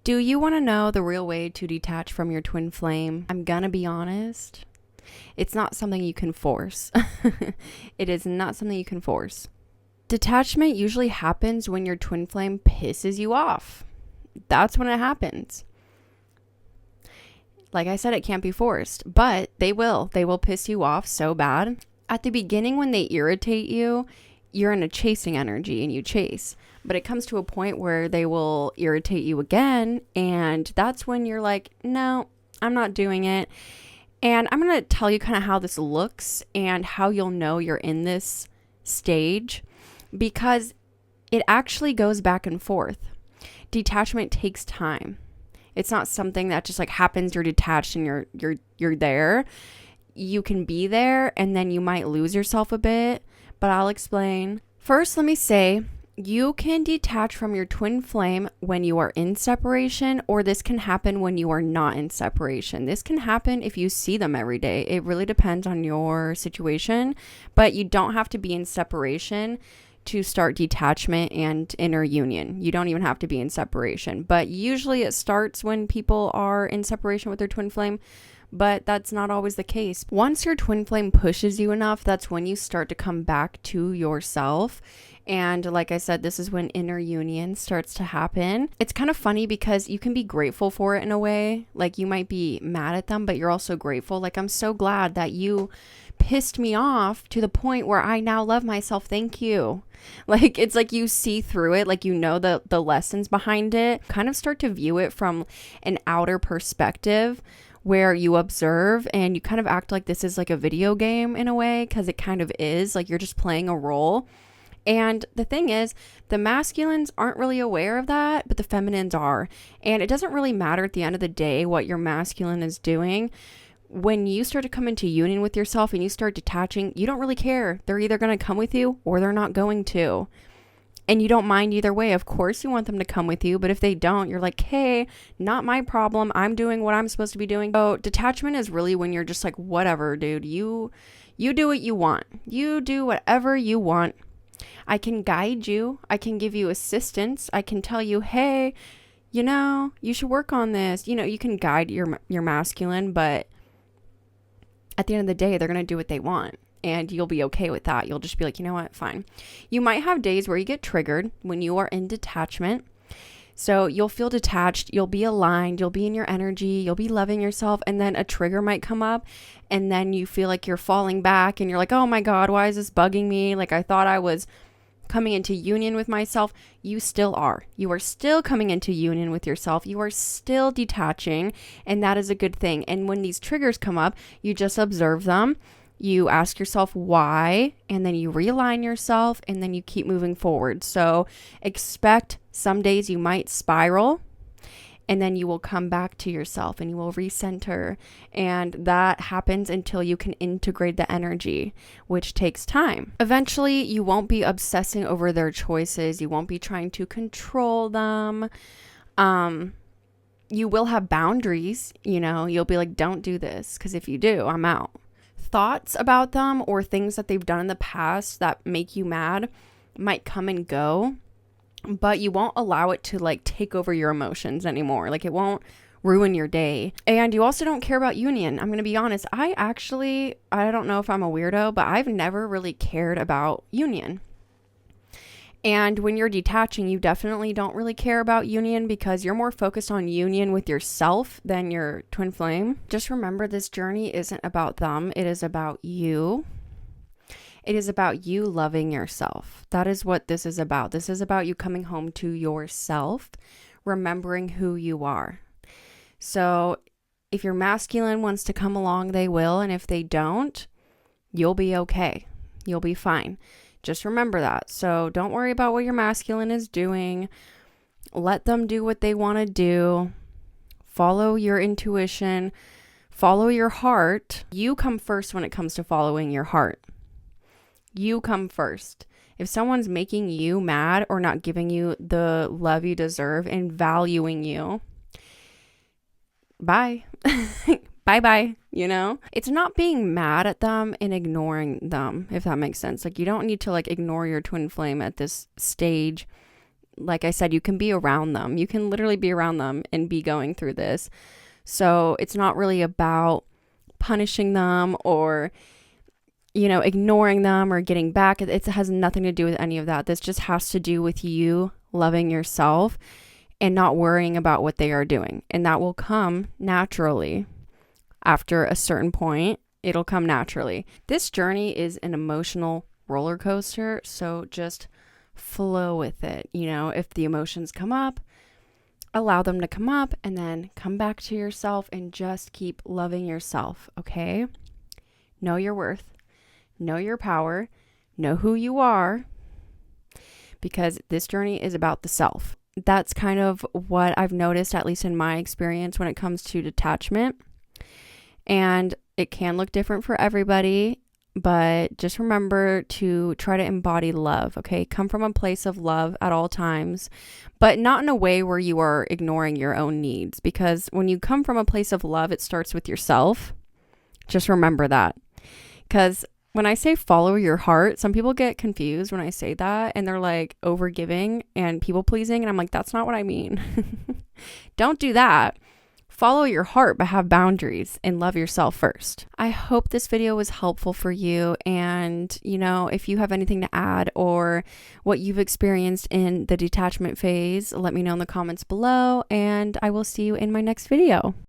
Do you want to know the real way to detach from your twin flame? I'm gonna be honest. It's not something you can force. It is not something you can force. Detachment usually happens when your twin flame pisses you off. That's when it happens. Like I said, it can't be forced, but they will. They will piss you off so bad. At the beginning, when they irritate you, you're in a chasing energy and you chase. But it comes to a point where they will irritate you again. And that's when you're like, no, I'm not doing it. And I'm going to tell you kind of how this looks and how you'll know you're in this stage, because it actually goes back and forth. Detachment takes time. It's not something that just like happens, you're detached and you're there. You can be there and then you might lose yourself a bit, but I'll explain. First, let me say, you can detach from your twin flame when you are in separation, or this can happen when you are not in separation. This can happen if you see them every day. It really depends on your situation, but you don't have to be in separation to start detachment and inner union. You don't even have to be in separation, but usually it starts when people are in separation with their twin flame, but that's not always the case. Once your twin flame pushes you enough, that's when you start to come back to yourself. And like I said, this is when inner union starts to happen. It's kind of funny because you can be grateful for it in a way. Like you might be mad at them, but you're also grateful. Like, I'm so glad that you pissed me off to the point where I now love myself. Thank you. Like, it's like you see through it, like you know the lessons behind it. Kind of start to view it from an outer perspective where you observe and you kind of act like this is like a video game in a way, because it kind of is. Like you're just playing a role. And the thing is, the masculines aren't really aware of that, but the feminines are. And it doesn't really matter at the end of the day what your masculine is doing. When you start to come into union with yourself and you start detaching, you don't really care. They're either going to come with you or they're not going to. And you don't mind either way. Of course you want them to come with you, but if they don't, you're like, hey, not my problem. I'm doing what I'm supposed to be doing. So detachment is really when you're just like, whatever, dude, you do what you want. You do whatever you want. I can guide you. I can give you assistance. I can tell you, hey, you should work on this. You can guide your masculine, but at the end of the day, they're going to do what they want. And you'll be okay with that. You'll just be like, you know what? Fine. You might have days where you get triggered when you are in detachment. So you'll feel detached. You'll be aligned. You'll be in your energy. You'll be loving yourself. And then a trigger might come up. And then you feel like you're falling back. And you're like, oh my God, why is this bugging me? Like, I thought I was coming into union with myself. You still are. You are still coming into union with yourself. You are still detaching. And that is a good thing. And when these triggers come up, you just observe them. You ask yourself why, and then you realign yourself, and then you keep moving forward. So expect some days you might spiral, and then you will come back to yourself and you will recenter. And that happens until you can integrate the energy, which takes time. Eventually, you won't be obsessing over their choices. You won't be trying to control them. You will have boundaries, you'll be like, don't do this, because if you do, I'm out. Thoughts about them or things that they've done in the past that make you mad might come and go, but you won't allow it to like take over your emotions anymore. Like, it won't ruin your day. And you also don't care about union. I'm going to be honest. I don't know if I'm a weirdo, but I've never really cared about union. And when you're detaching, you definitely don't really care about union because you're more focused on union with yourself than your twin flame. Just remember, this journey isn't about them. It is about you. It is about you loving yourself. That is what this is about. This is about you coming home to yourself, remembering who you are. So if your masculine wants to come along, they will. And if they don't, you'll be okay. You'll be fine. Just remember that. So don't worry about what your masculine is doing. Let them do what they want to do. Follow your intuition. Follow your heart. You come first when it comes to following your heart. You come first. If someone's making you mad or not giving you the love you deserve and valuing you, bye. Bye-bye, It's not being mad at them and ignoring them, if that makes sense. Like, you don't need to, like, ignore your twin flame at this stage. like I said, you can be around them. You can literally be around them and be going through this. So it's not really about punishing them or, ignoring them or getting back. It has nothing to do with any of that. This just has to do with you loving yourself and not worrying about what they are doing. And that will come naturally. After a certain point, it'll come naturally. This journey is an emotional roller coaster, so just flow with it. If the emotions come up, allow them to come up and then come back to yourself and just keep loving yourself, okay? Know your worth, know your power, know who you are, because this journey is about the self. That's kind of what I've noticed, at least in my experience, when it comes to detachment. And it can look different for everybody, but just remember to try to embody love, okay? Come from a place of love at all times, but not in a way where you are ignoring your own needs, because when you come from a place of love, it starts with yourself. Just remember that. Because when I say follow your heart, some people get confused when I say that, and they're like overgiving and people pleasing, and I'm like, that's not what I mean. Don't do that. Follow your heart, but have boundaries and love yourself first. I hope this video was helpful for you. And, if you have anything to add or what you've experienced in the detachment phase, let me know in the comments below, and I will see you in my next video.